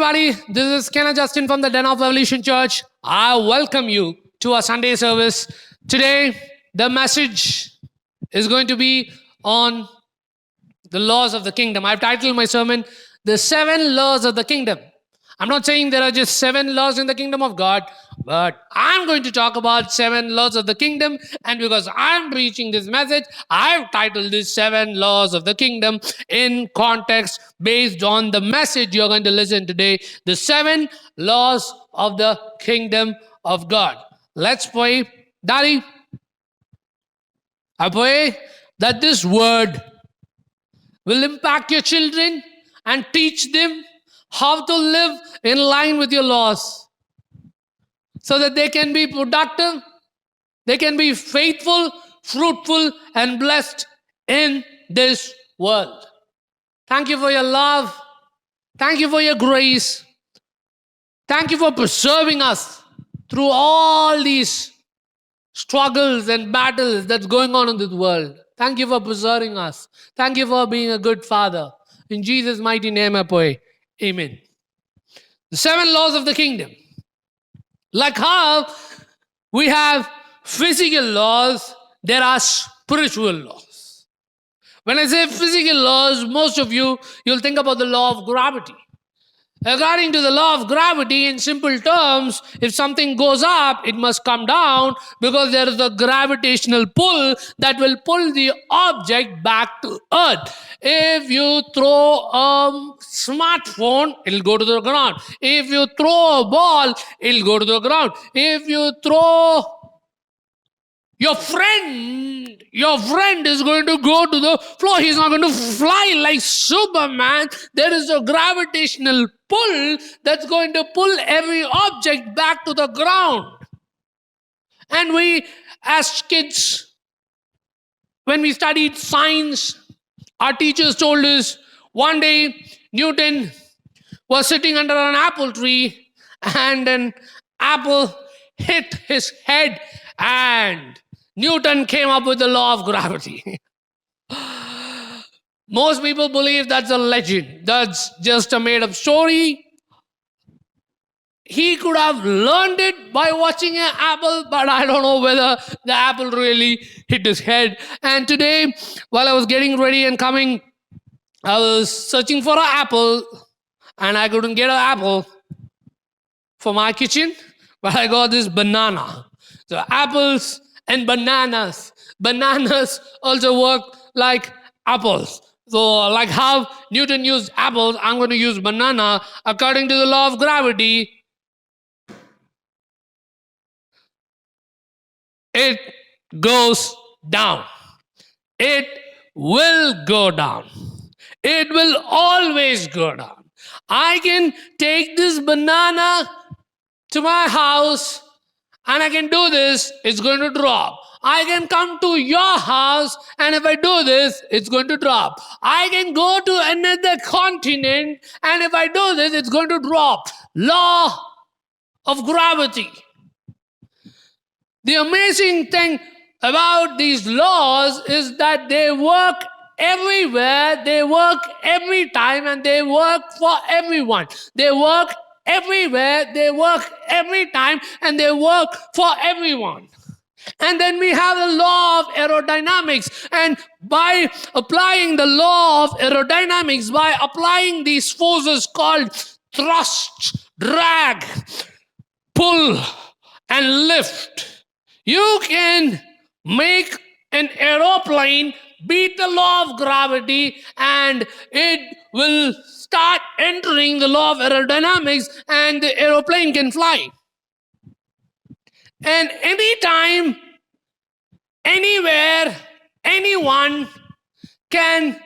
everybody. This is Kenneth Justin from the Den of Evolution Church. I welcome you to our Sunday service. Today, the message is going to be on the laws of the kingdom. I've titled my sermon, The 7 Laws of the Kingdom. I'm not saying there are just 7 laws in the kingdom of God, but I'm going to talk about 7 laws of the kingdom. And because I'm preaching this message, I've titled this 7 laws of the kingdom in context based on the message you're going to listen today. The 7 laws of the kingdom of God. Let's pray. Daddy, I pray that this word will impact your children and teach them how to live in line with your laws so that they can be productive, they can be faithful, fruitful, and blessed in this world. Thank you for your love. Thank you for your grace. Thank you for preserving us through all these struggles and battles that's going on in this world. Thank you for preserving us. Thank you for being a good father. In Jesus' mighty name I pray. Amen. The 7 laws of the kingdom. Like how we have physical laws, there are spiritual laws. When I say physical laws, most of you'll think about the law of gravity. According to the law of gravity, in simple terms, if something goes up, it must come down because there is a gravitational pull that will pull the object back to earth. If you throw a smartphone, it'll go to the ground. If you throw a ball, it'll go to the ground. If you throw your friend is going to go to the floor. He's not going to fly like Superman. There is a gravitational pull that's going to pull every object back to the ground. And we, as kids, when we studied science, our teachers told us one day Newton was sitting under an apple tree and an apple hit his head and Newton came up with the law of gravity. Most people believe that's a legend. That's just a made-up story. He could have learned it by watching an apple, but I don't know whether the apple really hit his head. And today, while I was getting ready and coming, I was searching for an apple, and I couldn't get an apple for my kitchen, but I got this banana. So apples and bananas. Bananas also work like apples. So like how Newton used apples, I'm going to use banana. According to the law of gravity, it goes down. It will go down. It will always go down. I can take this banana to my house and I can do this, it's going to drop. I can come to your house, and if I do this, it's going to drop. I can go to another continent, and if I do this, it's going to drop. Law of gravity. The amazing thing about these laws is that they work everywhere, they work every time, and they work for everyone. They work everywhere, they work every time, and they work for everyone. And then we have the law of aerodynamics. And by applying the law of aerodynamics, by applying these forces called thrust, drag, pull, and lift, you can make an aeroplane beat the law of gravity, and it will start entering the law of aerodynamics, and the aeroplane can fly. And anytime, anywhere, anyone can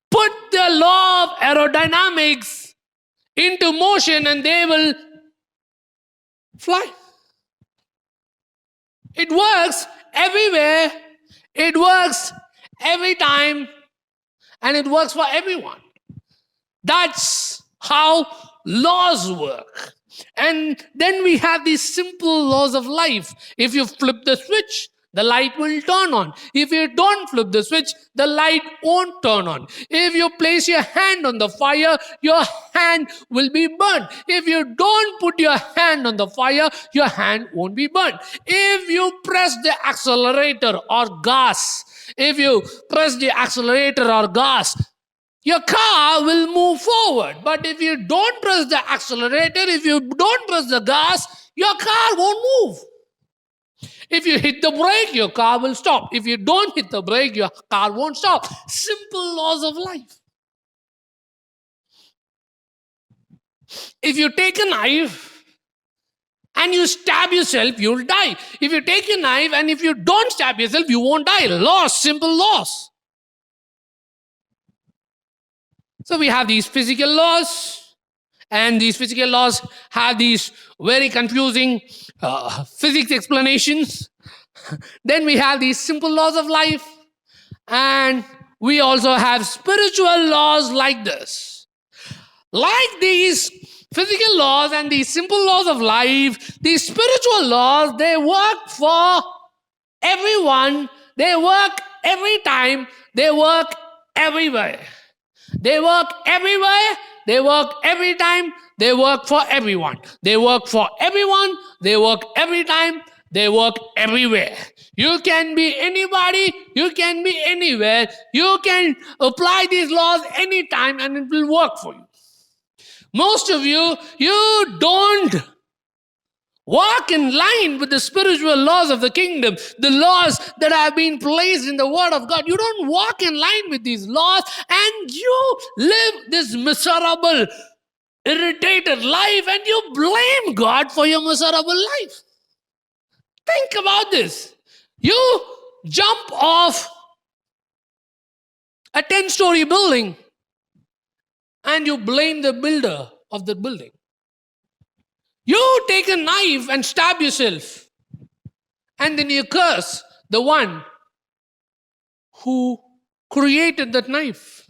put the law of aerodynamics into motion and they will fly. It works everywhere, it works every time, and it works for everyone. That's how laws work. And then we have these simple laws of life. If you flip the switch, the light will turn on. If you don't flip the switch, the light won't turn on. If you place your hand on the fire, your hand will be burnt. If you don't put your hand on the fire, your hand won't be burnt. If you press the accelerator or gas, if you press the accelerator or gas, your car will move forward. But if you don't press the accelerator, if you don't press the gas, your car won't move. If you hit the brake, your car will stop. If you don't hit the brake, your car won't stop. Simple laws of life. If you take a knife and you stab yourself, you'll die. If you take a knife and if you don't stab yourself, you won't die. Laws, simple laws. So we have these physical laws, and these physical laws have these very confusing physics explanations. Then we have these simple laws of life, and we also have spiritual laws like this. Like these physical laws and these simple laws of life, these spiritual laws, they work for everyone, they work every time, they work everywhere. They work everywhere, they work every time, they work for everyone. They work for everyone, they work every time, they work everywhere. You can be anybody, you can be anywhere, you can apply these laws anytime and it will work for you. Most of you, you don't walk in line with the spiritual laws of the kingdom, the laws that have been placed in the Word of God. You don't walk in line with these laws, and you live this miserable, irritated life, and you blame God for your miserable life. Think about this. You jump off a 10-story building and you blame the builder of the building. You take a knife and stab yourself, and then you curse the one who created that knife.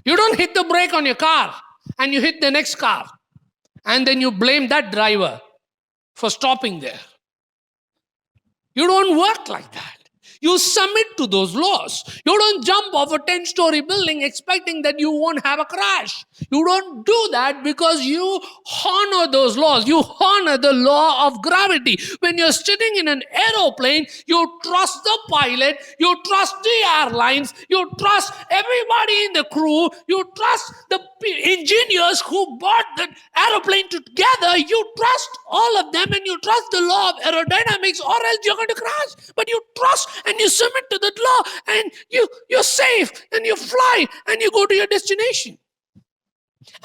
You don't hit the brake on your car and you hit the next car, and then you blame that driver for stopping there. You don't work like that. You submit to those laws. You don't jump off a 10-story building expecting that you won't have a crash. You don't do that because you honor those laws. You honor the law of gravity. When you're sitting in an aeroplane, you trust the pilot, you trust the airlines, you trust everybody in the crew, you trust the engineers who brought the aeroplane together. You trust all of them, and you trust the law of aerodynamics, or else you're going to crash. But you trust and you submit to that law, and you're safe, and you fly, and you go to your destination.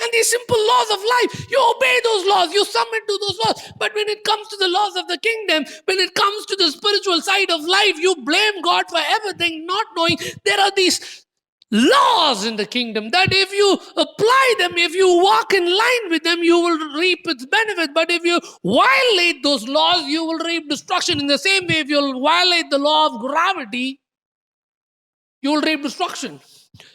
And these simple laws of life, you obey those laws, you submit to those laws. But when it comes to the laws of the kingdom, when it comes to the spiritual side of life, you blame God for everything, not knowing there are these laws in the kingdom that if you apply them, if you walk in line with them, you will reap its benefit. But if you violate those laws, you will reap destruction. In the same way, if you violate the law of gravity, you will reap destruction.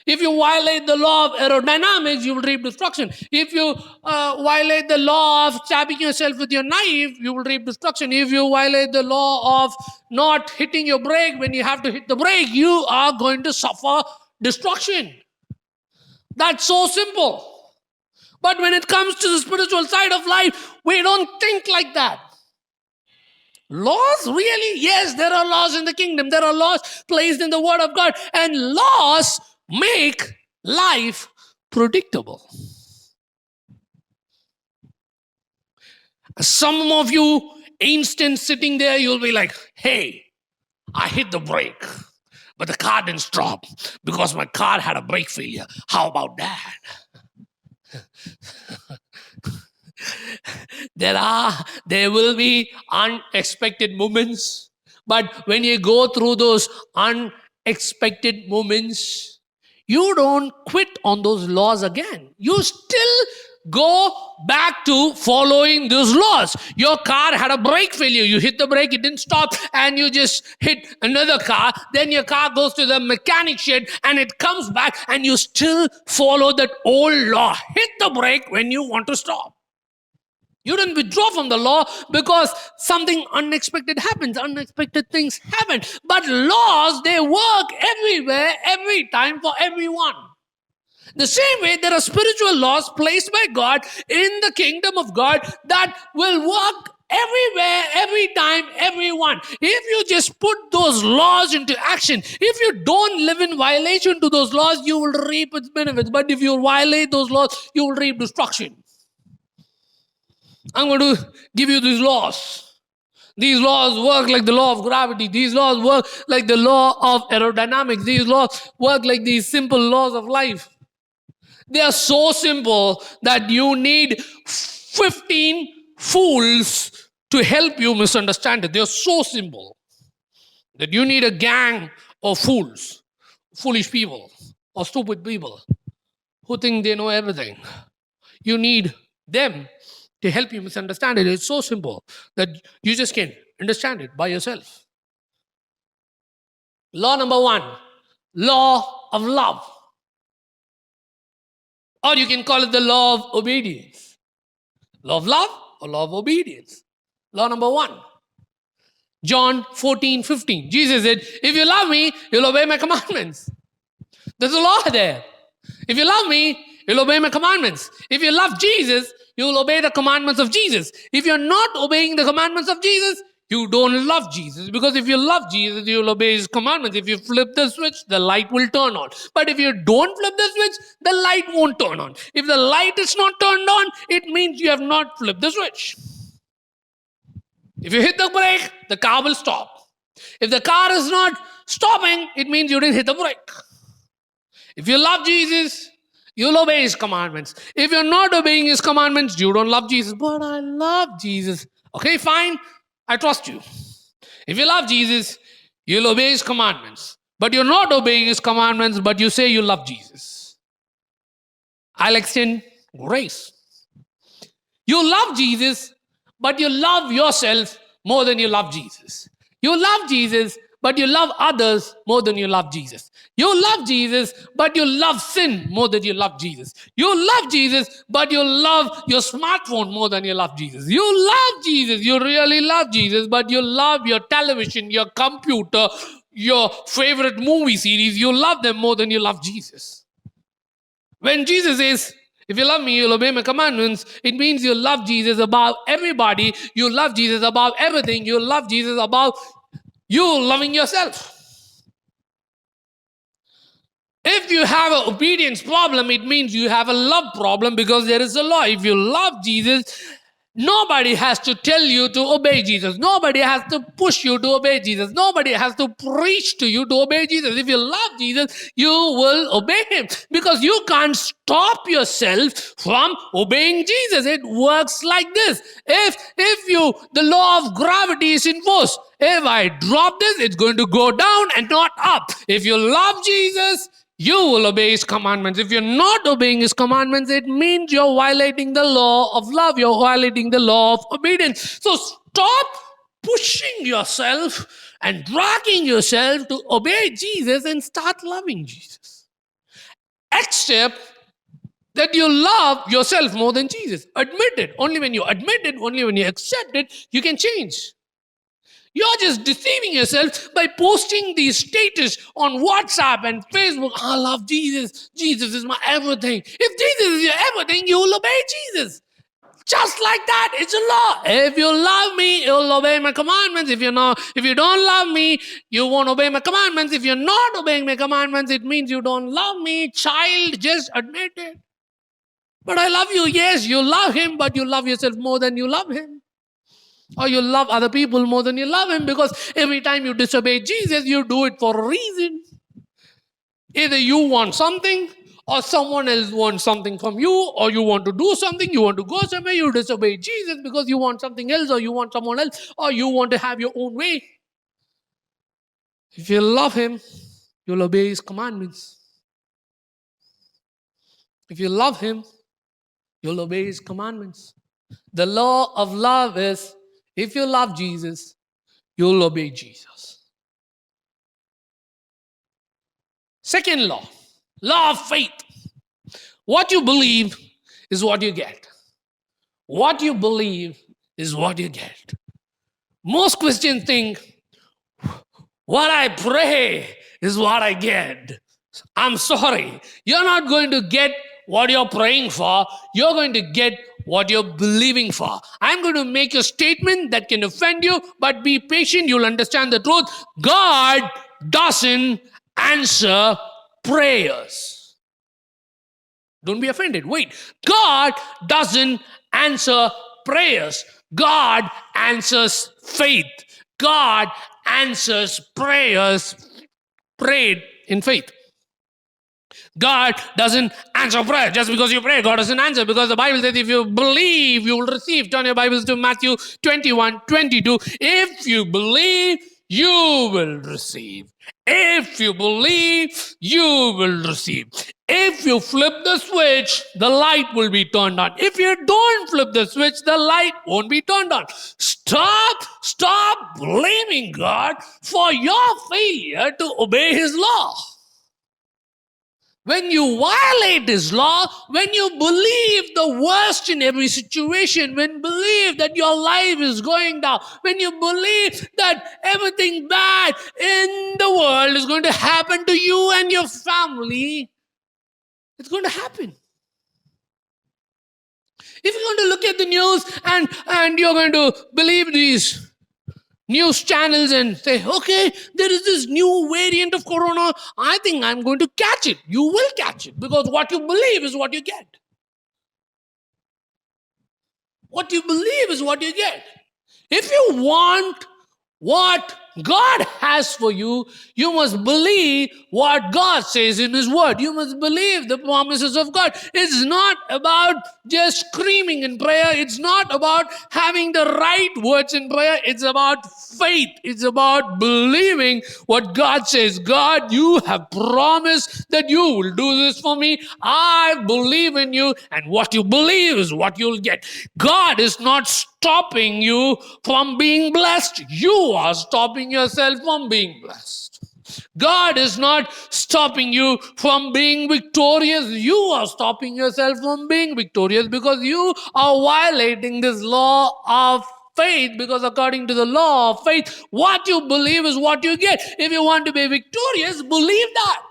If you violate the law of aerodynamics, you will reap destruction. If you violate the law of stabbing yourself with your knife, you will reap destruction. If you violate the law of not hitting your brake when you have to hit the brake, you are going to suffer destruction. That's so simple. But when it comes to the spiritual side of life, we don't think like that. Laws, really? Yes, there are laws in the kingdom. There are laws placed in the Word of God. And laws make life predictable. Some of you, instant sitting there, you'll be like, hey, I hit the brake, but the car didn't stop because my car had a brake failure. How about that? There will be unexpected moments, but when you go through those unexpected moments, you don't quit on those laws again. You still go back to following those laws. Your car had a brake failure. You hit the brake, it didn't stop, and you just hit another car. Then your car goes to the mechanic shed and it comes back, and you still follow that old law. Hit the brake when you want to stop. You don't withdraw from the law because something unexpected happens. Unexpected things happen. But laws, they work everywhere, every time, for everyone. The same way, there are spiritual laws placed by God in the kingdom of God that will work everywhere, every time, everyone. If you just put those laws into action, if you don't live in violation to those laws, you will reap its benefits. But if you violate those laws, you will reap destruction. I'm going to give you these laws. These laws work like the law of gravity. These laws work like the law of aerodynamics. These laws work like these simple laws of life. They are so simple that you need 15 fools to help you misunderstand it. They are so simple that you need a gang of fools, foolish people, or stupid people who think they know everything. You need them to help you misunderstand it. It's so simple that you just can't understand it by yourself. Law number 1, law of love. Or you can call it the law of obedience. Law of love or law of obedience. Law number 1. John 14:15. Jesus said, if you love me, you'll obey my commandments. There's a law there. If you love me, you'll obey my commandments. If you love Jesus, you will obey the commandments of Jesus. If you're not obeying the commandments of Jesus, you don't love Jesus. Because if you love Jesus, you will obey his commandments. If you flip the switch, the light will turn on. But if you don't flip the switch, the light won't turn on. If the light is not turned on, it means you have not flipped the switch. If you hit the brake, the car will stop. If the car is not stopping, it means you didn't hit the brake. If you love Jesus, you'll obey his commandments. If you're not obeying his commandments, you don't love Jesus. But I love Jesus. Okay, fine. I trust you. If you love Jesus, you'll obey his commandments. But you're not obeying his commandments, but you say you love Jesus. I'll extend grace. You love Jesus, but you love yourself more than you love Jesus. You love Jesus, but you love others more than you love Jesus. You love Jesus, but you love sin more than you love Jesus. You love Jesus, but you love your smartphone more than you love Jesus. You love Jesus, you really love Jesus, but you love your television, your computer, your favorite movie series. You love them more than you love Jesus. When Jesus says, if you love me, you'll obey my commandments, it means you love Jesus above everybody. You love Jesus above everything. You love Jesus above you loving yourself. If you have an obedience problem, it means you have a love problem because there is a law. If you love Jesus, nobody has to tell you to obey Jesus. Nobody has to push you to obey Jesus. Nobody has to preach to you to obey Jesus. If you love Jesus, you will obey him because you can't stop yourself from obeying Jesus. It works like this. If the law of gravity is in force, if I drop this, it's going to go down and not up. If you love Jesus, you will obey his commandments. If you're not obeying his commandments, it means you're violating the law of love. You're violating the law of obedience. So stop pushing yourself and dragging yourself to obey Jesus and start loving Jesus. Accept that you love yourself more than Jesus. Admit it. Only when you admit it, only when you accept it, you can change. You're just deceiving yourself by posting these status on WhatsApp and Facebook. I love Jesus. Jesus is my everything. If Jesus is your everything, you will obey Jesus. Just like that, it's a law. If you love me, you'll obey my commandments. If you don't love me, you won't obey my commandments. If you're not obeying my commandments, it means you don't love me. Child, just admit it. But I love you. Yes, you love him, but you love yourself more than you love him. Or you love other people more than you love him because every time you disobey Jesus, you do it for a reason. Either you want something or someone else wants something from you, or you want to do something, you want to go somewhere, you disobey Jesus because you want something else, or you want someone else, or you want to have your own way. If you love him, you'll obey his commandments. If you love him, you'll obey his commandments. The law of love is, if you love Jesus, you'll obey Jesus. Second law, law of faith. What you believe is what you get. What you believe is what you get. Most Christians think, what I pray is what I get. I'm sorry. You're not going to get what you're praying for. You're going to get what you're believing for. I'm going to make a statement that can offend you, but be patient. You'll understand the truth. God doesn't answer prayers. Don't be offended. Wait. God doesn't answer prayers. God answers faith. God answers prayers prayed in faith. God doesn't answer prayer. Just because you pray, God doesn't answer. Because the Bible says if you believe, you will receive. Turn your Bibles to Matthew 21:22. If you believe, you will receive. If you believe, you will receive. If you flip the switch, the light will be turned on. If you don't flip the switch, the light won't be turned on. Stop blaming God for your failure to obey His law. When you violate His law, when you believe the worst in every situation, when you believe that your life is going down, when you believe that everything bad in the world is going to happen to you and your family, it's going to happen. If you're going to look at the news and you're going to believe these news channels and say, okay, there is this new variant of corona, I think I'm going to catch it. You will catch it because what you believe is what you get. What you believe is what you get. If you want what God has for you, you must believe what God says in His Word. You must believe the promises of God. It's not about just screaming in prayer. It's not about having the right words in prayer. It's about faith. It's about believing what God says. God, you have promised that you will do this for me. I believe in you, and what you believe is what you'll get. God is not stopping you from being blessed. You are stopping yourself from being blessed. God is not stopping you from being victorious. You are stopping yourself from being victorious because you are violating this law of faith. Because according to the law of faith, what you believe is what you get. If you want to be victorious, believe that.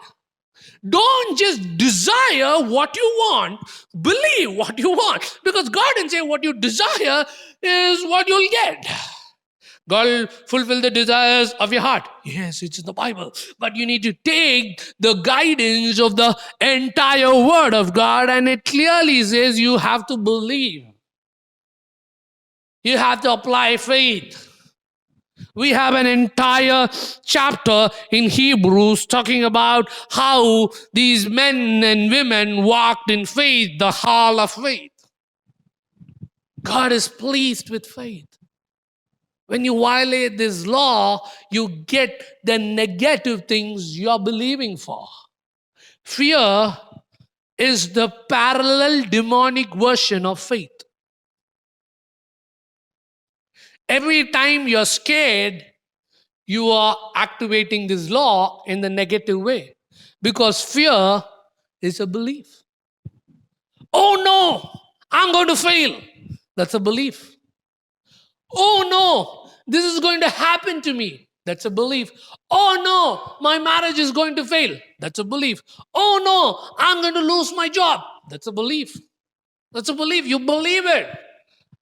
Don't just desire what you want, believe what you want. Because God didn't say what you desire is what you'll get. God will fulfill the desires of your heart. Yes, it's in the Bible. But you need to take the guidance of the entire Word of God, and it clearly says you have to believe. You have to apply faith. We have an entire chapter in Hebrews talking about how these men and women walked in faith, the hall of faith. God is pleased with faith. When you violate this law, you get the negative things you're believing for. Fear is the parallel demonic version of faith. Every time you're scared, you are activating this law in the negative way. Because fear is a belief. Oh no, I'm going to fail. That's a belief. Oh no, this is going to happen to me. That's a belief. Oh no, my marriage is going to fail. That's a belief. Oh no, I'm going to lose my job. That's a belief. That's a belief. You believe it.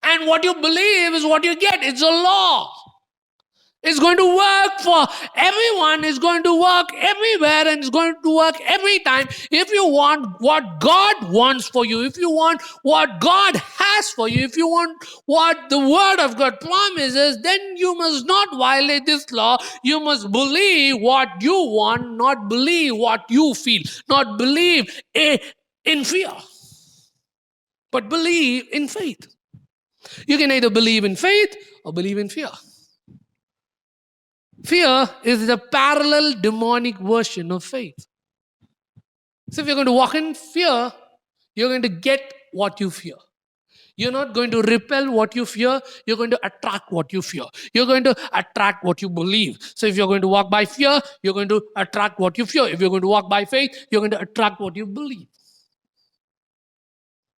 And what you believe is what you get. It's a law. It's going to work for everyone. It's going to work everywhere, and it's going to work every time. If you want what God wants for you, if you want what God has for you, if you want what the Word of God promises, then you must not violate this law. You must believe what you want, not believe what you feel, not believe in fear, but believe in faith. You can either believe in faith or believe in fear. Fear is the parallel demonic version of faith. So if you're going to walk in fear, you're going to get what you fear. You're not going to repel what you fear. You're going to attract what you fear. You're going to attract what you believe. So if you're going to walk by fear, you're going to attract what you fear. If you're going to walk by faith, you're going to attract what you believe.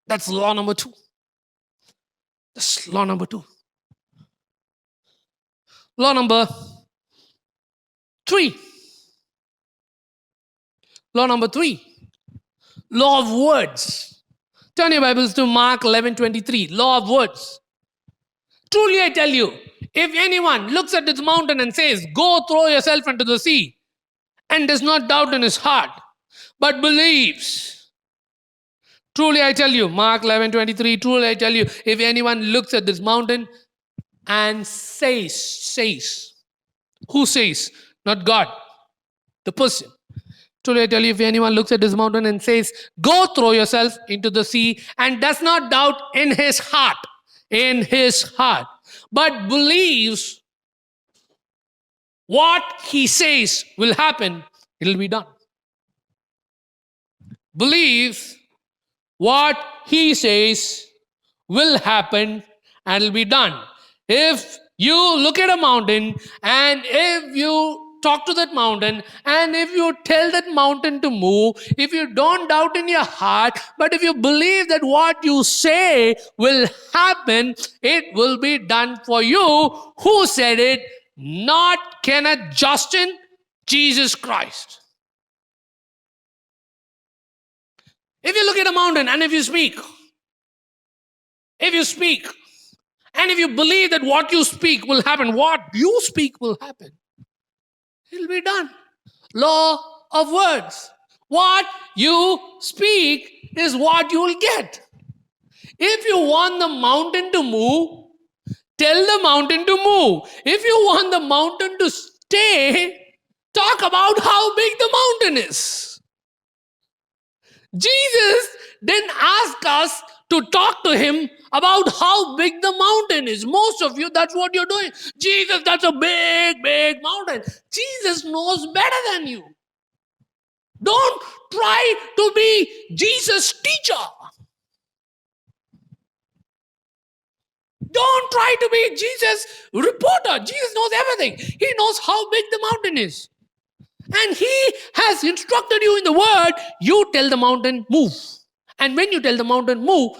That's law number 2. That's law number 2. Law number 3. Law number 3. Law of words. Turn your Bibles to Mark 11:23. Law of words. Truly I tell you, if anyone looks at this mountain and says, "Go throw yourself into the sea," and does not doubt in his heart, but believes. Truly I tell you, Mark 11:23, truly I tell you, if anyone looks at this mountain and says, who says? Not God, the person. Truly I tell you, if anyone looks at this mountain and says, "Go throw yourself into the sea," and does not doubt in his heart, but believes what he says will happen, it'll be done. Believes what he says will happen and it'll be done. If you look at a mountain and if you talk to that mountain and if you tell that mountain to move, if you don't doubt in your heart, but if you believe that what you say will happen, it will be done for you. Who said it? Not Kenneth Justin, Jesus Christ. If you look at a mountain and if you speak, and if you believe that what you speak will happen, what you speak will happen, it'll be done. Law of words. What you speak is what you will get. If you want the mountain to move, tell the mountain to move. If you want the mountain to stay, talk about how big the mountain is. Jesus didn't ask us to talk to him about how big the mountain is. Most of you, that's what you're doing. Jesus, that's a big, big mountain. Jesus knows better than you. Don't try to be Jesus' teacher. Don't try to be Jesus' reporter. Jesus knows everything. He knows how big the mountain is. And he has instructed you in the word, you tell the mountain, move. And when you tell the mountain, move,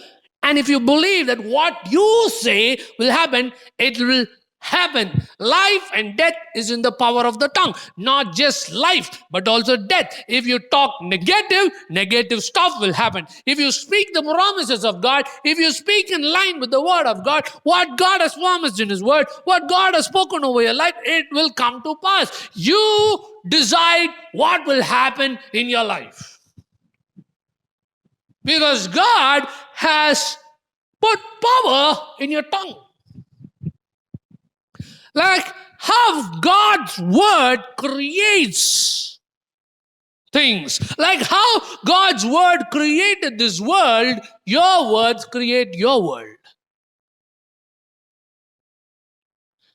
and if you believe that what you say will happen, it will happen. Life and death is in the power of the tongue. Not just life, but also death. If you talk negative stuff will happen. If you speak the promises of God, if you speak in line with the word of God, what God has promised in his word, what God has spoken over your life, it will come to pass. You decide what will happen in your life. Because God has put power in your tongue. Like how God's word creates things. Like how God's word created this world, your words create your world.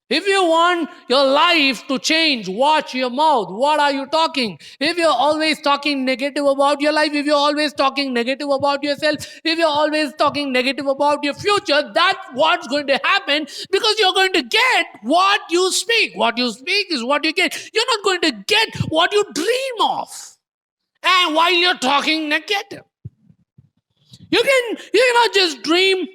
If you want your life to change, watch your mouth. What are you talking? If you're always talking negative about your life, if you're always talking negative about yourself, if you're always talking negative about your future, that's what's going to happen, because you're going to get what you speak. What you speak is what you get. You're not going to get what you dream of. And while you're talking negative, you cannot just dream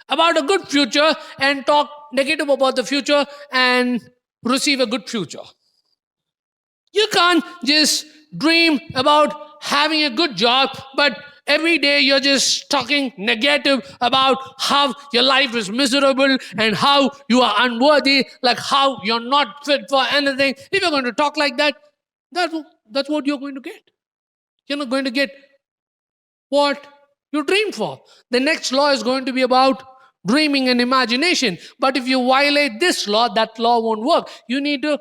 about a good future and talk negative about the future and receive a good future. You can't just dream about having a good job, but every day you're just talking negative about how your life is miserable and how you are unworthy, like how you're not fit for anything. If you're going to talk like that, that's what you're going to get. You're not going to get what you dream for. The next law is going to be about dreaming and imagination. But if you violate this law, that law won't work. You need to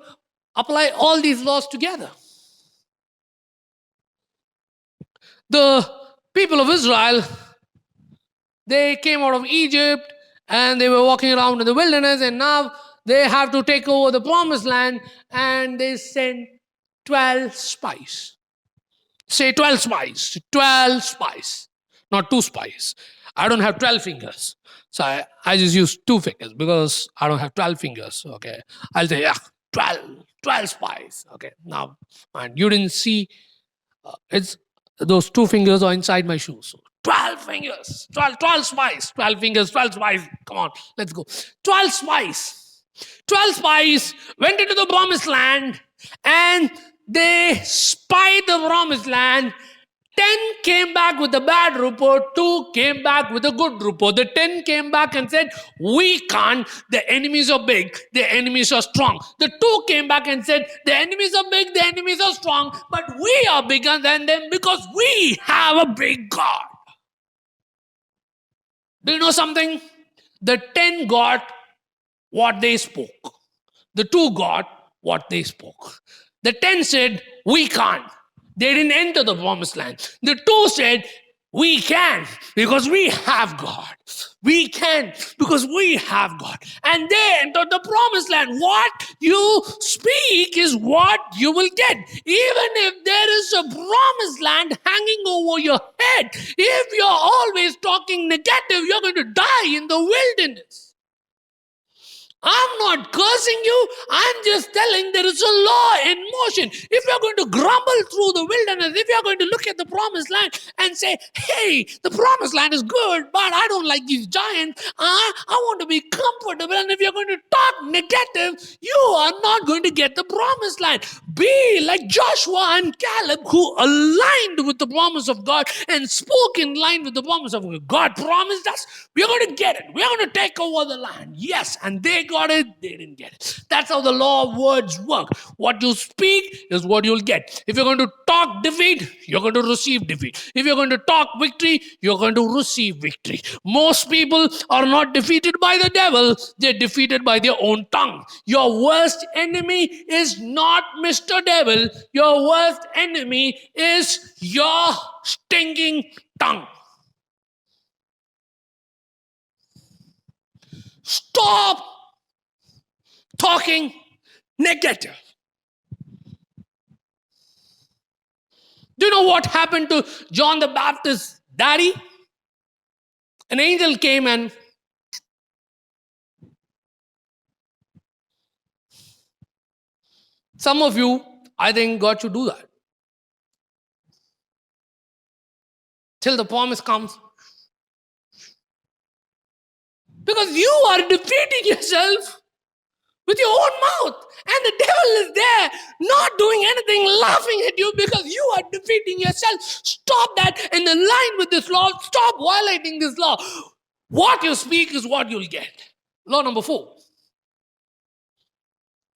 apply all these laws together. The people of Israel, they came out of Egypt and they were walking around in the wilderness, and now they have to take over the promised land, and they sent 12 spies. Say 12 spies. 12 spies. Not 2 spies. I don't have 12 fingers. So I just use 2 fingers because I don't have 12 fingers. Okay. I'll say, 12 spies. Okay. Now, and you didn't see, it's those 2 fingers are inside my shoes. So 12 fingers, 12 spies, 12 fingers, 12 spies. Come on, let's go. 12 spies. 12 spies went into the promised land and they spied the promised land. 10 came back with a bad report, 2 came back with a good report. The 10 came back and said, we can't, the enemies are big, the enemies are strong. The 2 came back and said, the enemies are big, the enemies are strong, but we are bigger than them because we have a big God. Do you know something? The 10 got what they spoke. The 2 got what they spoke. The 10 said, we can't. They didn't enter the promised land. The 2 said, we can because we have God. We can because we have God. And they entered the promised land. What you speak is what you will get. Even if there is a promised land hanging over your head, if you're always talking negative, you're going to die in the wilderness. I'm not cursing you. I'm just telling there is a law in motion. If you're going to grumble through the wilderness, if you're going to look at the promised land and say, hey, the promised land is good, but I don't like these giants. I want to be comfortable. And if you're going to talk negative, you are not going to get the promised land. Be like Joshua and Caleb, who aligned with the promise of God and spoke in line with the promise of God. God promised us, we're going to get it. We're going to take over the land. Yes, and they got it, they didn't get it. That's how the law of words work. What you speak is what you'll get. If you're going to talk defeat, you're going to receive defeat. If you're going to talk victory, you're going to receive victory. Most people are not defeated by the devil, they're defeated by their own tongue. Your worst enemy is not Mr. Devil. Your worst enemy is your stinking tongue. Stop talking negative. Do you know what happened to John the Baptist's daddy? An angel came and some of you, I think God should do that. Till the promise comes. Because you are defeating yourself with your own mouth. And the devil is there, not doing anything, laughing at you because you are defeating yourself. Stop that and align with this law. Stop violating this law. What you speak is what you'll get. Law number 4.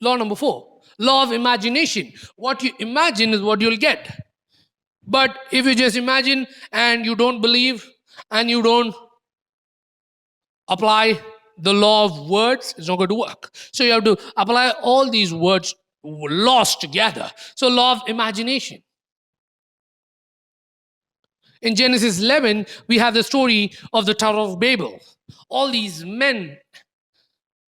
Law number 4. Law of imagination. What you imagine is what you'll get. But if you just imagine and you don't believe and you don't apply the law of words, it's not going to work. So you have to apply all these words, laws together. So law of imagination. In Genesis 11, we have the story of the Tower of Babel. All these men,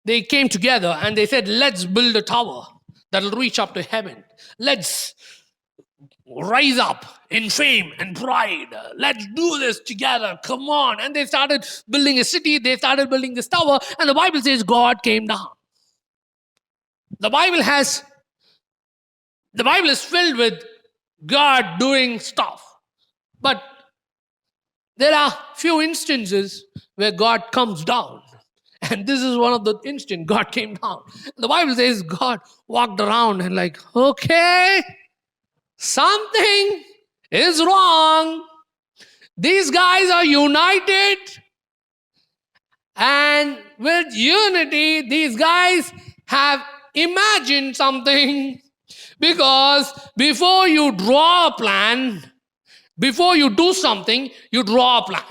they came together and they said, let's build a tower that'll reach up to heaven. Let's rise up in fame and pride. Let's do this together. Come on. And they started building a city. They started building this tower. And the Bible says God came down. The Bible is filled with God doing stuff. But there are few instances where God comes down. And this is one of the instances God came down. The Bible says God walked around and like, okay, something is wrong. These guys are united. And with unity, these guys have imagined something. Because before you draw a plan, before you do something, you draw a plan.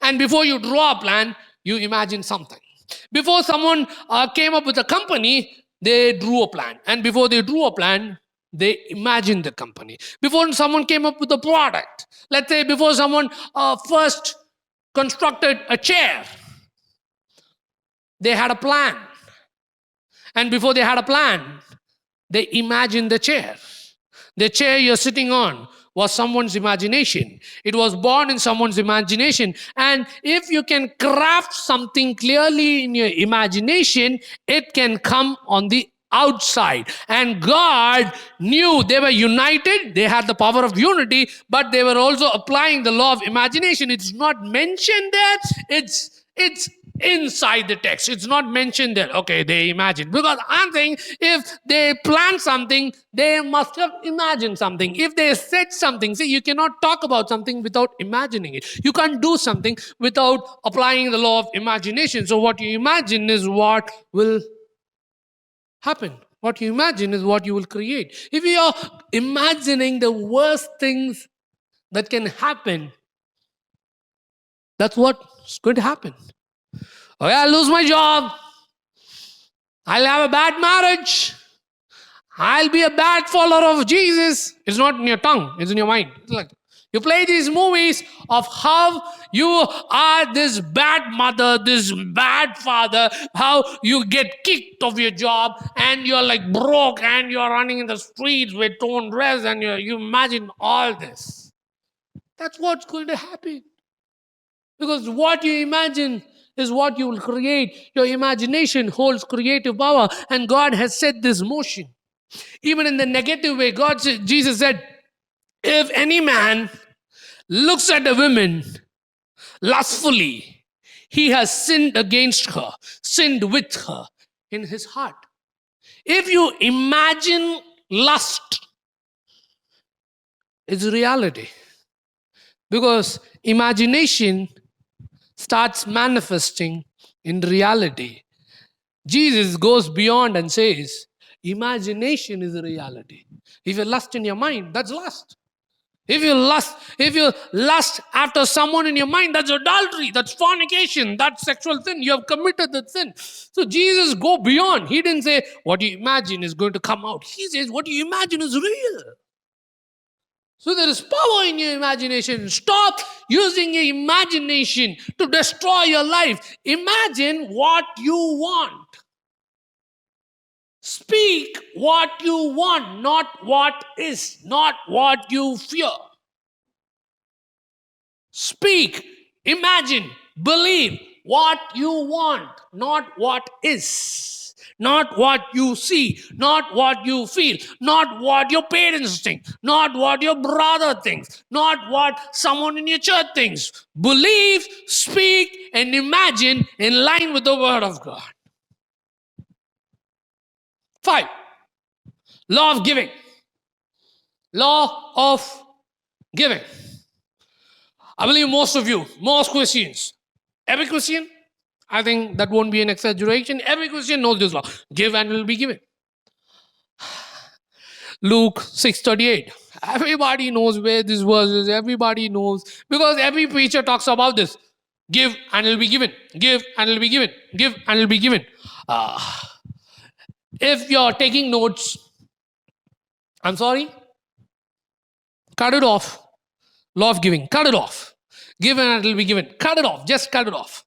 And before you draw a plan, you imagine something. Before someone came up with a company, they drew a plan. And before they drew a plan, they imagined the company. Before someone came up with a product, let's say before someone first constructed a chair, they had a plan. And before they had a plan, they imagined the chair. The chair you're sitting on was someone's imagination. It was born in someone's imagination. And if you can craft something clearly in your imagination, it can come on the outside. And God knew they were united, they had the power of unity, but they were also applying the law of imagination. It's not mentioned there, it's inside the text. It's not mentioned there. Okay, they imagined. Because I'm saying if they planned something, they must have imagined something. If they said something, see, you cannot talk about something without imagining it. You can't do something without applying the law of imagination. So what you imagine is what will happen. What you imagine is what you will create. If you are imagining the worst things that can happen, that's what's going to happen. Okay, I'll lose my job. I'll have a bad marriage. I'll be a bad follower of Jesus. It's not in your tongue, it's in your mind. It's like you play these movies of how you are this bad mother, this bad father, how you get kicked off your job and you're like broke and you're running in the streets with torn dress and you imagine all this. That's what's going to happen. Because what you imagine is what you will create. Your imagination holds creative power, and God has set this motion. Even in the negative way, Jesus said, if any man looks at a woman lustfully, he has sinned against her, sinned with her in his heart. If you imagine lust, it's reality. Because imagination starts manifesting in reality. Jesus goes beyond and says, imagination is a reality. If you lust in your mind, that's lust. If you lust after someone in your mind, that's adultery, that's fornication, that's sexual sin. You have committed that sin. So Jesus go beyond. He didn't say what you imagine is going to come out. He says what you imagine is real. So there is power in your imagination. Stop using your imagination to destroy your life. Imagine what you want. Speak what you want, not what is, not what you fear. Speak, imagine, believe what you want, not what is. Not what you see, not what you feel, not what your parents think, not what your brother thinks, not what someone in your church thinks. Believe, speak, and imagine in line with the Word of God. 5. Law of giving. Law of giving. I believe most Christians, every Christian, I think that won't be an exaggeration. Every Christian knows this law. Give and it will be given. Luke 6:38. Everybody knows where this verse is. Everybody knows. Because every preacher talks about this. Give and it will be given. Give and it will be given. Give and it will be given. If you're taking notes, I'm sorry, cut it off. Law of giving. Cut it off. Give and it will be given. Cut it off. Just cut it off.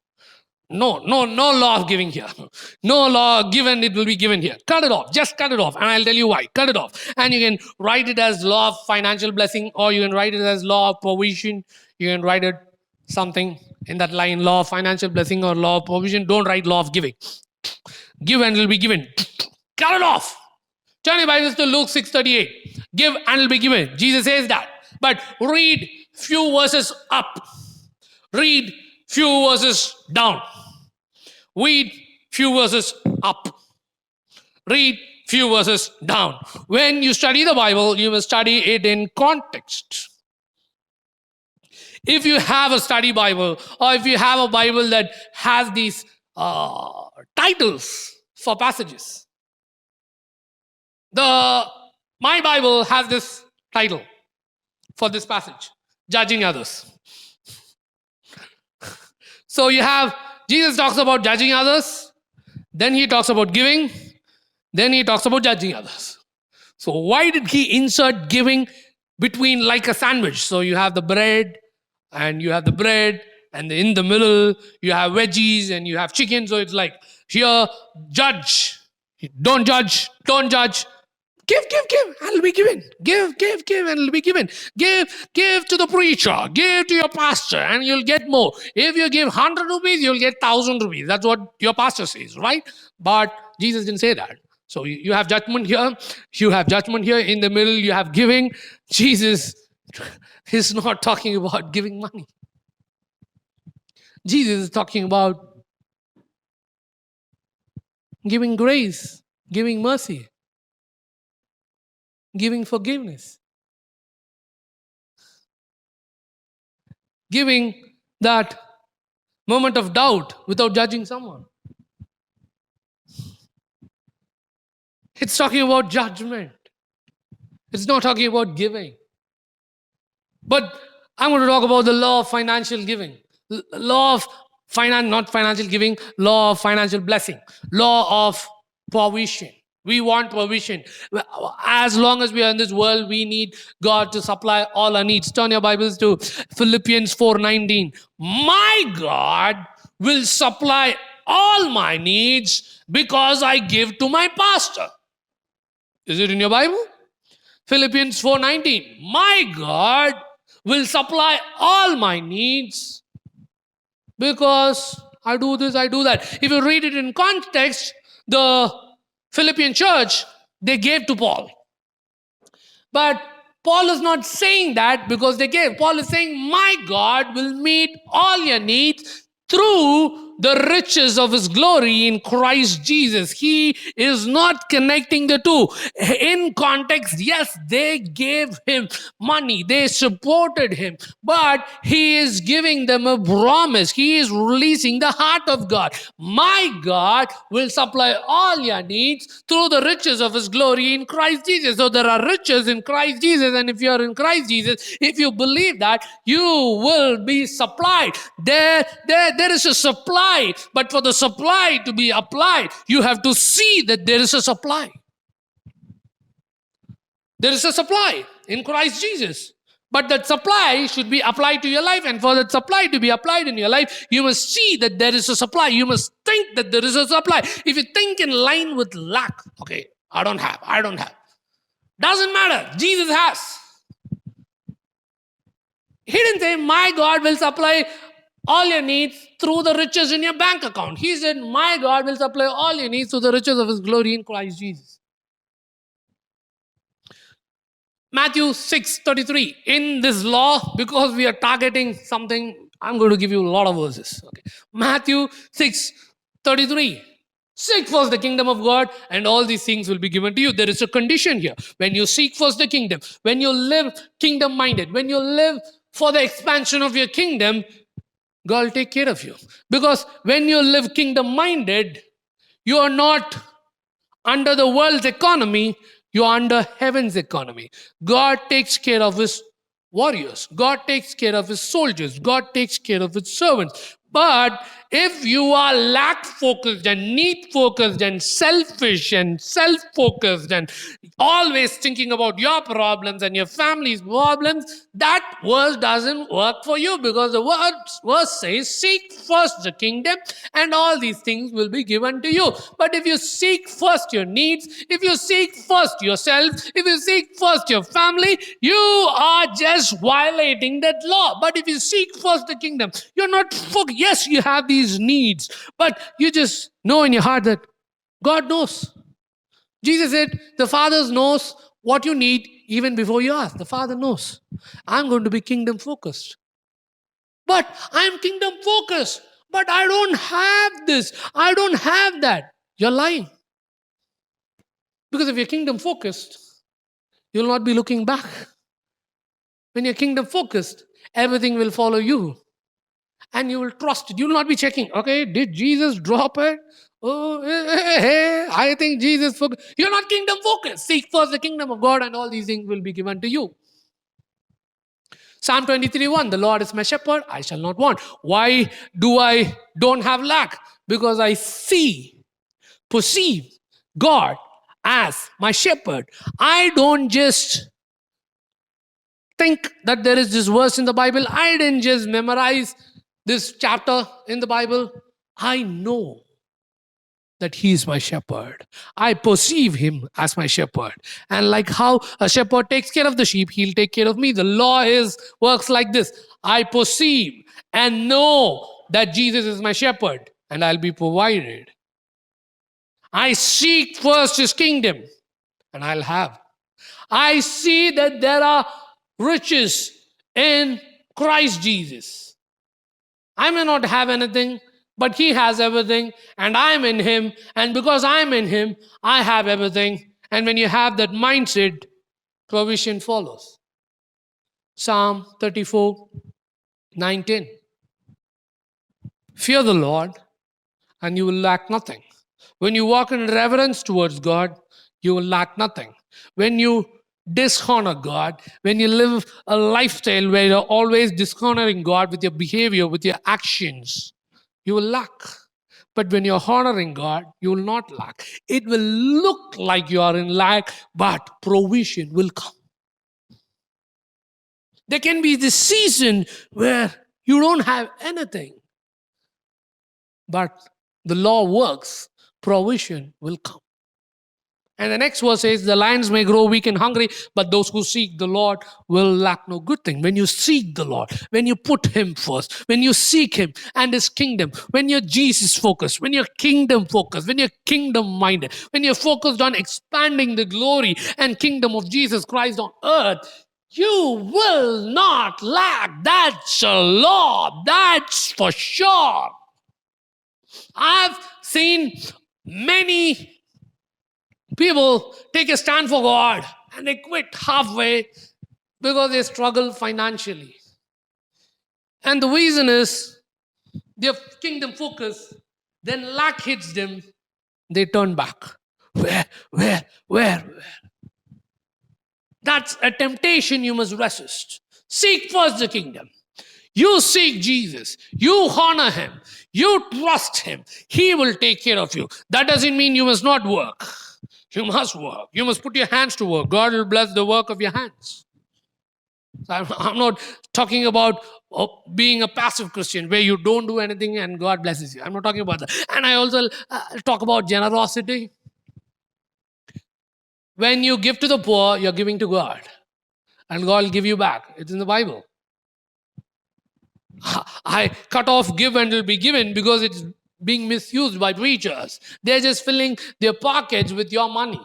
No law of giving here. No law given, it will be given here. Cut it off. Just cut it off. And I'll tell you why. Cut it off. And you can write it as law of financial blessing, or you can write it as law of provision. You can write it something in that line, law of financial blessing or law of provision. Don't write law of giving. Give and it will be given. Cut it off. Turn your Bibles to Luke 6:38. Give and it will be given. Jesus says that. But read few verses up. Read few verses down. Read few verses up. Read few verses down. When you study the Bible, you must study it in context. If you have a study Bible, or if you have a Bible that has these titles for passages, my Bible has this title for this passage, Judging Others. So you have, Jesus talks about judging others, then he talks about giving, then he talks about judging others. So why did he insert giving between like a sandwich? So you have the bread, and in the middle you have veggies and you have chicken. So it's like, here, judge. Don't judge. Give, and it'll be given. Give, and it'll be given. Give to the preacher. Give to your pastor, and you'll get more. If you give 100 rupees, you'll get 1,000 rupees. That's what your pastor says, right? But Jesus didn't say that. So you have judgment here, you have judgment here, in the middle you have giving. Jesus is not talking about giving money. Jesus is talking about giving grace, giving mercy, giving forgiveness, giving that moment of doubt without judging someone. It's talking about judgment. It's not talking about giving. But I'm going to talk about the law of financial giving. Law of finance, not financial giving, law of financial blessing, law of provision. We want provision. As long as we are in this world, we need God to supply all our needs. Turn your Bibles to Philippians 4:19. My God will supply all my needs because I give to my pastor. Is it in your Bible? Philippians 4:19. My God will supply all my needs because I do this, I do that. If you read it in context, the Philippian church, they gave to Paul. But Paul is not saying that because they gave. Paul is saying, my God will meet all your needs through the riches of his glory in Christ Jesus. He is not connecting the two. In context, yes, they gave him money, they supported him, but he is giving them a promise. He is releasing the heart of God. My God will supply all your needs through the riches of his glory in Christ Jesus. So there are riches in Christ Jesus, and if you are in Christ Jesus, if you believe that, you will be supplied. There is a supply, but for the supply to be applied, you have to see that there is a supply. There is a supply in Christ Jesus. But that supply should be applied to your life. And for that supply to be applied in your life, you must see that there is a supply. You must think that there is a supply. If you think in line with lack, okay, I don't have. Doesn't matter. Jesus has. He didn't say, my God will supply all your needs through the riches in your bank account. He said, my God will supply all your needs through the riches of his glory in Christ Jesus. Matthew 6:33. In this law, because we are targeting something, I'm going to give you a lot of verses. Okay. Matthew 6:33. Seek first the kingdom of God, and all these things will be given to you. There is a condition here. When you seek first the kingdom, when you live kingdom-minded, when you live for the expansion of your kingdom, God will take care of you. Because when you live kingdom-minded, you are not under the world's economy, you are under heaven's economy. God takes care of his warriors. God takes care of his soldiers. God takes care of his servants. But if you are lack-focused and need-focused and selfish and self-focused and always thinking about your problems and your family's problems, that verse doesn't work for you, because the verse says, seek first the kingdom and all these things will be given to you. But if you seek first your needs, if you seek first yourself, if you seek first your family, you are just violating that law. But if you seek first the kingdom, you're not focused. Yes, you have these needs, but you just know in your heart that God knows. Jesus said, the Father knows what you need even before you ask. The Father knows. I'm going to be kingdom focused. But I'm kingdom focused. But I don't have this. I don't have that. You're lying. Because if you're kingdom focused, you'll not be looking back. When you're kingdom focused, everything will follow you. And you will trust it. You will not be checking, okay, did Jesus drop it? Oh, hey, I think Jesus focused. You're not kingdom focused. Seek first the kingdom of God and all these things will be given to you. Psalm 23:1, the Lord is my shepherd, I shall not want. Why do I don't have lack? Because I perceive God as my shepherd. I don't just think that there is this verse in the Bible. I didn't just memorize this chapter in the Bible. I know that he is my shepherd. I perceive him as my shepherd. And like how a shepherd takes care of the sheep, he'll take care of me. The law works like this. I perceive and know that Jesus is my shepherd and I'll be provided. I seek first his kingdom and I'll have. I see that there are riches in Christ Jesus. I may not have anything, but he has everything, and I'm in him. And because I'm in him, I have everything. And when you have that mindset, provision follows. Psalm 34, 19. Fear the Lord, and you will lack nothing. When you walk in reverence towards God, you will lack nothing. When you dishonor God, when you live a lifestyle where you're always dishonoring God with your behavior, with your actions, you will lack. But when you're honoring God, you will not lack. It will look like you are in lack, but provision will come. There can be this season where you don't have anything, but the law works, provision will come. And the next verse says, the lions may grow weak and hungry, but those who seek the Lord will lack no good thing. When you seek the Lord, when you put him first, when you seek him and his kingdom, when you're Jesus focused, when you're kingdom focused, when you're kingdom minded, when you're focused on expanding the glory and kingdom of Jesus Christ on earth, you will not lack. That's a law. That's for sure. I've seen many people take a stand for God and they quit halfway because they struggle financially. And the reason is their kingdom focus, then lack hits them, they turn back. Where? That's a temptation you must resist. Seek first the kingdom. You seek Jesus. You honor him. You trust him. He will take care of you. That doesn't mean you must not work. You must work. You must put your hands to work. God will bless the work of your hands. So I'm not talking about being a passive Christian where you don't do anything and God blesses you. I'm not talking about that. And I also talk about generosity. When you give to the poor, you're giving to God. And God will give you back. It's in the Bible. I cut off give and it will be given because it's being misused by preachers. They're just filling their pockets with your money.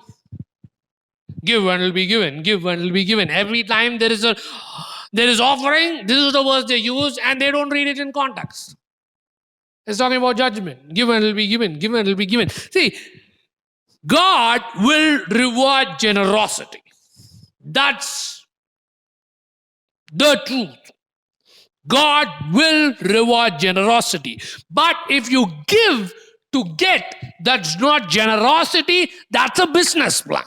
Give and it will be given. Give and it will be given. Every time there is offering, this is the words they use, and they don't read it in context. It's talking about judgment. Give and it will be given. Give and it will be given. See, God will reward generosity. That's the truth. God will reward generosity. But if you give to get, that's not generosity, that's a business plan.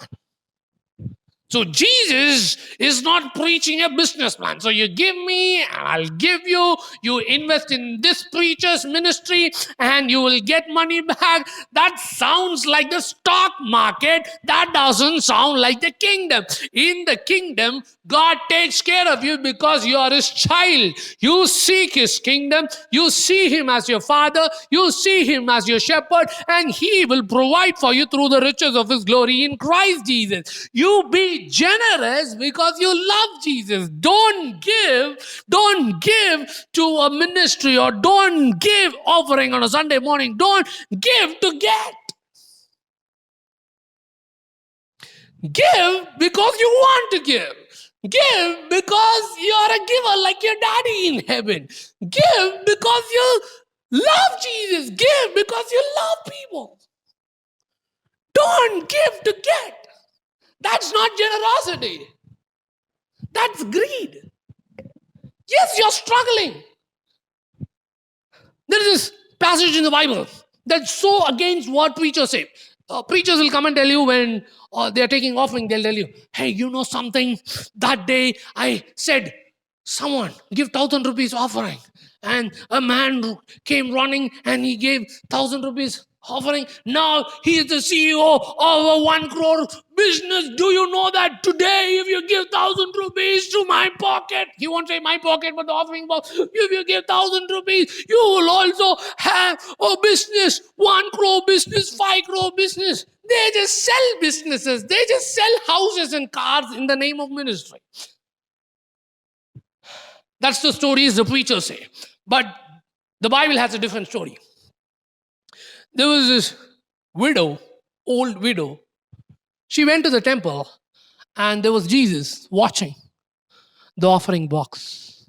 So Jesus is not preaching a business plan. So you give me and I'll give you. You invest in this preacher's ministry and you will get money back. That sounds like the stock market. That doesn't sound like the kingdom. In the kingdom, God takes care of you because you are his child. You seek his kingdom. You see him as your father. You see him as your shepherd. And he will provide for you through the riches of his glory in Christ Jesus. You be generous because you love Jesus. Don't give to a ministry or don't give offering on a Sunday morning. Don't give to get. Give because you want to give. Give because you're a giver like your daddy in heaven. Give because you love Jesus. Give because you love people. Don't give to get. That's not generosity. That's greed. Yes, you're struggling. There is this passage in the Bible that's so against what preachers say. Preachers will come and tell you when they're taking offering, they'll tell you, hey, you know something? That day I said, someone give 1,000 rupees offering. And a man came running and he gave 1,000 rupees offering. Now he is the CEO of a 1 crore business. Do you know that today if you give 1,000 rupees to my pocket, he won't say my pocket, but the offering box, if you give 1,000 rupees, you will also have a business, 1 crore business, 5 crore business. They just sell businesses. They just sell houses and cars in the name of ministry. That's the stories the preachers say. But the Bible has a different story. There was this widow old widow. She went to the temple and there was Jesus watching the offering box.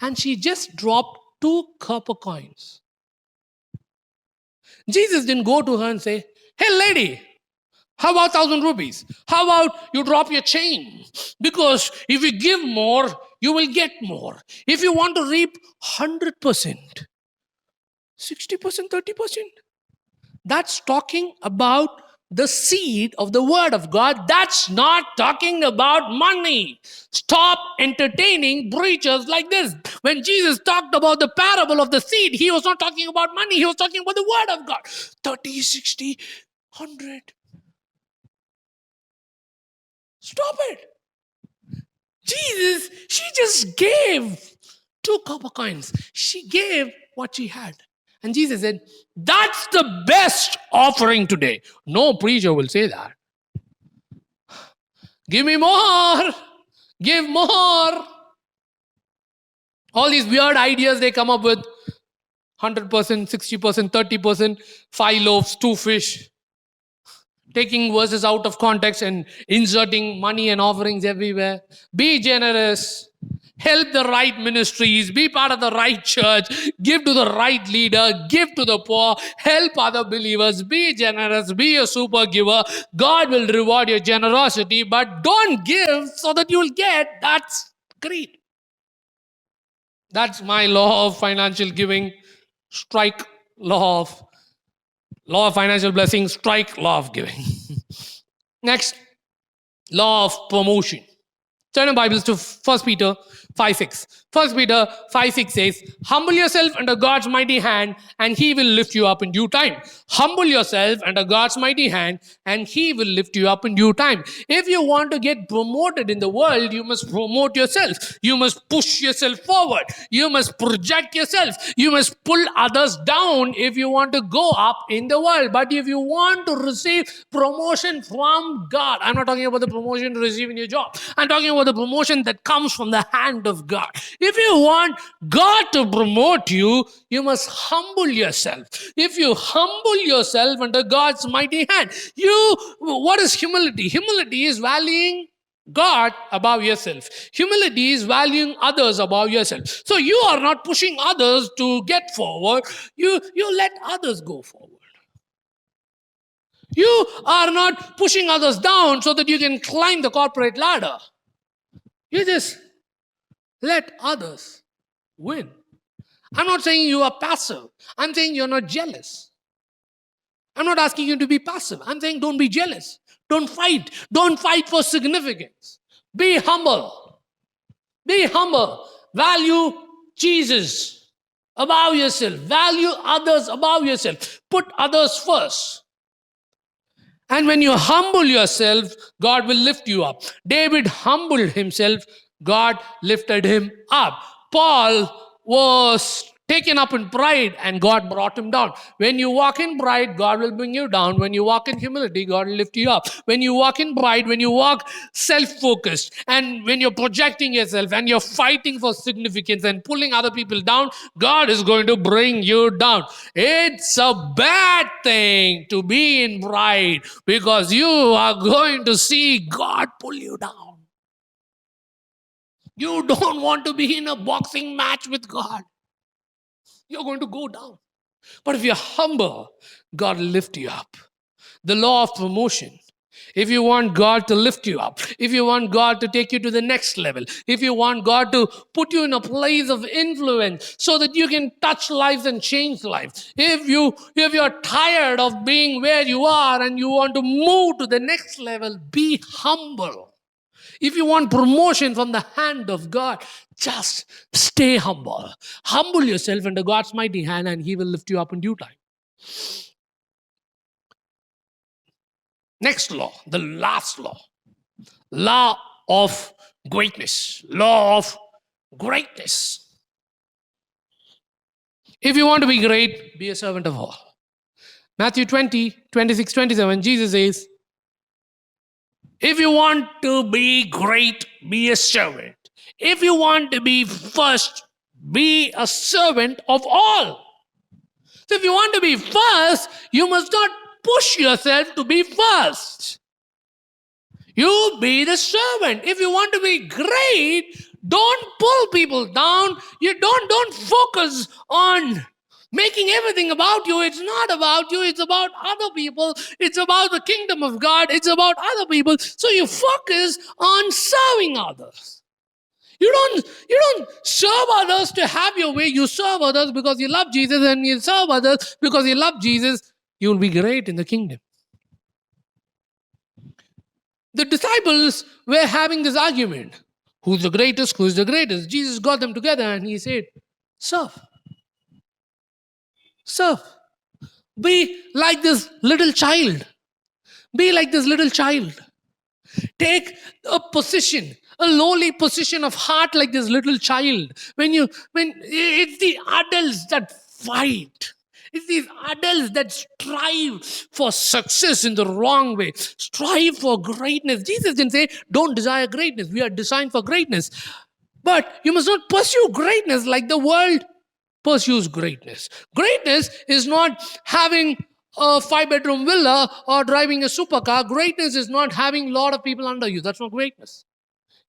And she just dropped 2 copper coins. Jesus didn't go to her and say, "Hey, lady, how about 1,000 rupees? How about you drop your chain? Because if you give more, you will get more. If you want to reap 100%, 60%, 30%, that's talking about the seed of the word of God. That's not talking about money. Stop entertaining preachers like this. When Jesus talked about the parable of the seed, he was not talking about money. He was talking about the word of God. 30, 60, 100. Stop it. Jesus, she just gave 2 copper coins. She gave what she had. And Jesus said, that's the best offering today. No preacher will say that. Give me more. Give more. All these weird ideas they come up with. 100%, 60%, 30%, 5 loaves, 2 fish. Taking verses out of context and inserting money and offerings everywhere. Be generous. Help the right ministries. Be part of the right church. Give to the right leader. Give to the poor. Help other believers. Be generous. Be a super giver. God will reward your generosity, but don't give so that you'll get. That's greed. That's my law of financial giving. Strike law of financial blessing. Strike law of giving. Next, law of promotion. Turn your Bibles to 1 Peter 5:6. 1 Peter 5:6 says, humble yourself under God's mighty hand and he will lift you up in due time. Humble yourself under God's mighty hand and he will lift you up in due time. If you want to get promoted in the world, you must promote yourself. You must push yourself forward. You must project yourself. You must pull others down if you want to go up in the world. But if you want to receive promotion from God, I'm not talking about the promotion to receive in your job. I'm talking about the promotion that comes from the hand of God. If you want God to promote you, you must humble yourself. If you humble yourself under God's mighty hand, what is humility? Humility is valuing God above yourself. Humility is valuing others above yourself. So you are not pushing others to get forward. You let others go forward. You are not pushing others down so that you can climb the corporate ladder. You just let others win. I'm not saying you are passive. I'm saying you're not jealous. I'm not asking you to be passive. I'm saying don't be jealous. Don't fight. Don't fight for significance. Be humble. Be humble. Value Jesus above yourself. Value others above yourself. Put others first. And when you humble yourself, God will lift you up. David humbled himself. God lifted him up. Paul was taken up in pride and God brought him down. When you walk in pride, God will bring you down. When you walk in humility, God will lift you up. When you walk in pride, when you walk self-focused, and when you're projecting yourself and you're fighting for significance and pulling other people down, God is going to bring you down. It's a bad thing to be in pride because you are going to see God pull you down. You don't want to be in a boxing match with God. You're going to go down. But if you're humble, God will lift you up. The law of promotion. If you want God to lift you up, if you want God to take you to the next level, if you want God to put you in a place of influence so that you can touch lives and change lives, if you're tired of being where you are and you want to move to the next level, be humble. If you want promotion from the hand of God, just stay humble. Humble yourself under God's mighty hand and he will lift you up in due time. Next law, the last law. Law of greatness. Law of greatness. If you want to be great, be a servant of all. Matthew 20, 26, 27, Jesus says, if you want to be great, be a servant. If you want to be first, be a servant of all. So if you want to be first, you must not push yourself to be first. You be the servant. If you want to be great, don't pull people down. You don't focus on making everything about you. It's not about you. It's about other people. It's about the kingdom of God. It's about other people. So you focus on serving others. You don't serve others to have your way. You serve others because you love Jesus, and you serve others because you love Jesus. You will be great in the kingdom. The disciples were having this argument. Who's the greatest? Who's the greatest? Jesus got them together and he said, serve. Serve. Be like this little child. Be like this little child. Take a position, a lowly position of heart like this little child. When it's the adults that fight. It's these adults that strive for success in the wrong way. Strive for greatness. Jesus didn't say, don't desire greatness. We are designed for greatness. But you must not pursue greatness like the world pursues greatness. Greatness is not having a 5-bedroom villa or driving a supercar. Greatness is not having a lot of people under you. That's not greatness.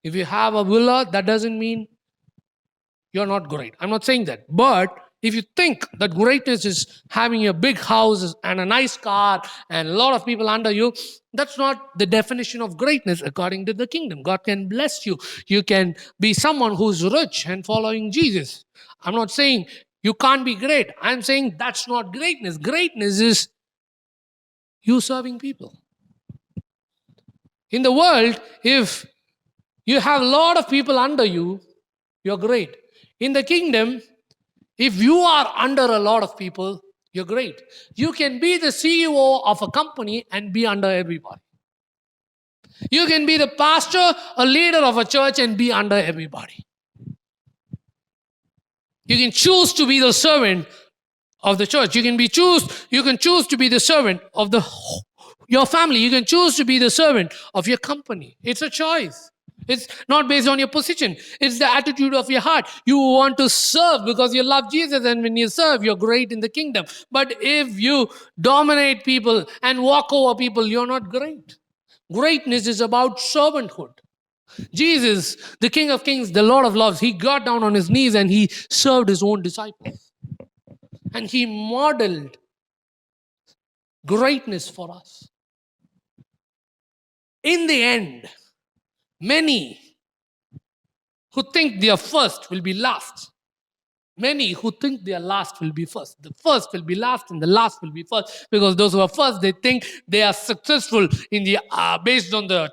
If you have a villa, that doesn't mean you're not great. I'm not saying that. But if you think that greatness is having a big house and a nice car and a lot of people under you, that's not the definition of greatness according to the kingdom. God can bless you. You can be someone who's rich and following Jesus. I'm not saying you can't be great. I'm saying that's not greatness. Greatness is you serving people. In the world, if you have a lot of people under you, you're great. In the kingdom, if you are under a lot of people, you're great. You can be the CEO of a company and be under everybody. You can be the pastor, a leader of a church, and be under everybody. You can choose to be the servant of the church. You can choose to be the servant of your family. You can choose to be the servant of your company. It's a choice. It's not based on your position. It's the attitude of your heart. You want to serve because you love Jesus, and when you serve, you're great in the kingdom. But if you dominate people and walk over people, you're not great. Greatness is about servanthood. Jesus, the King of Kings, the Lord of Lords, he got down on his knees and he served his own disciples. And he modeled greatness for us. In the end, many who think they are first will be last. Many who think they are last will be first. The first will be last and the last will be first. Because those who are first, they think they are successful based on the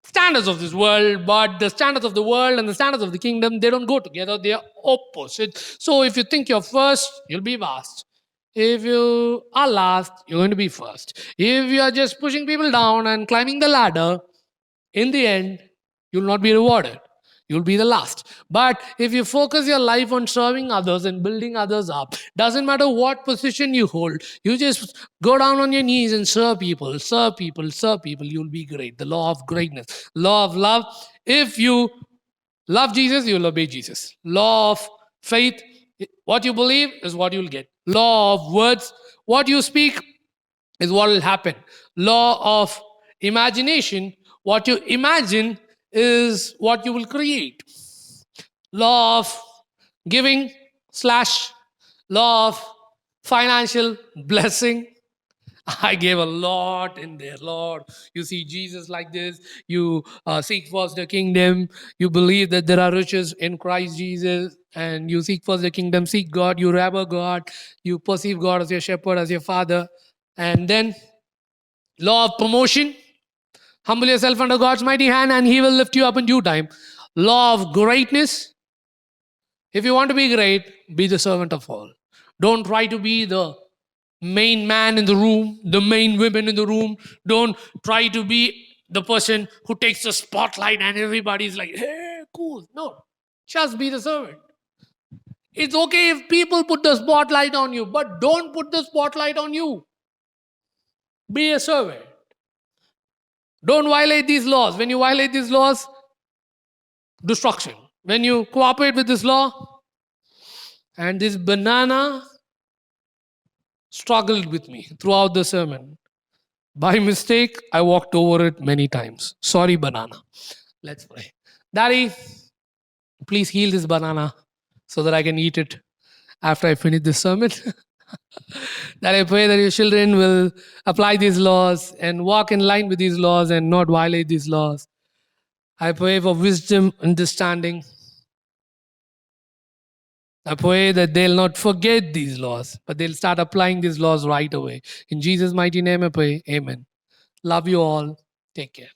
standards of this world. But the standards of the world and the standards of the kingdom, they don't go together. They are opposite. So if you think you're first, you'll be last. If you are last, you're going to be first. If you are just pushing people down and climbing the ladder, in the end, you'll not be rewarded. You'll be the last. But if you focus your life on serving others and building others up, doesn't matter what position you hold, you just go down on your knees and serve people, you'll be great. The law of greatness, law of love. If you love Jesus, you'll obey Jesus. Law of faith, what you believe is what you'll get. Law of words, what you speak is what will happen. Law of imagination, what you imagine is what you will create. Law of giving / law of financial blessing. I gave a lot in there, Lord. You see Jesus like this. You seek first the kingdom. You believe that there are riches in Christ Jesus. And you seek first the kingdom. Seek God. You revere God. You perceive God as your shepherd, as your father. And then law of promotion. Humble yourself under God's mighty hand and he will lift you up in due time. Law of greatness. If you want to be great, be the servant of all. Don't try to be the main man in the room, the main women in the room. Don't try to be the person who takes the spotlight and everybody's like, hey, cool. No, just be the servant. It's okay if people put the spotlight on you, but don't put the spotlight on you. Be a servant. Don't violate these laws. When you violate these laws, destruction. When you cooperate with this law, and this banana struggled with me throughout the sermon. By mistake, I walked over it many times. Sorry, banana. Let's pray. Daddy, please heal this banana so that I can eat it after I finish this sermon. That I pray that your children will apply these laws and walk in line with these laws and not violate these laws. I pray for wisdom, understanding. I pray that they'll not forget these laws, but they'll start applying these laws right away. In Jesus' mighty name I pray. Amen. Love you all. Take care.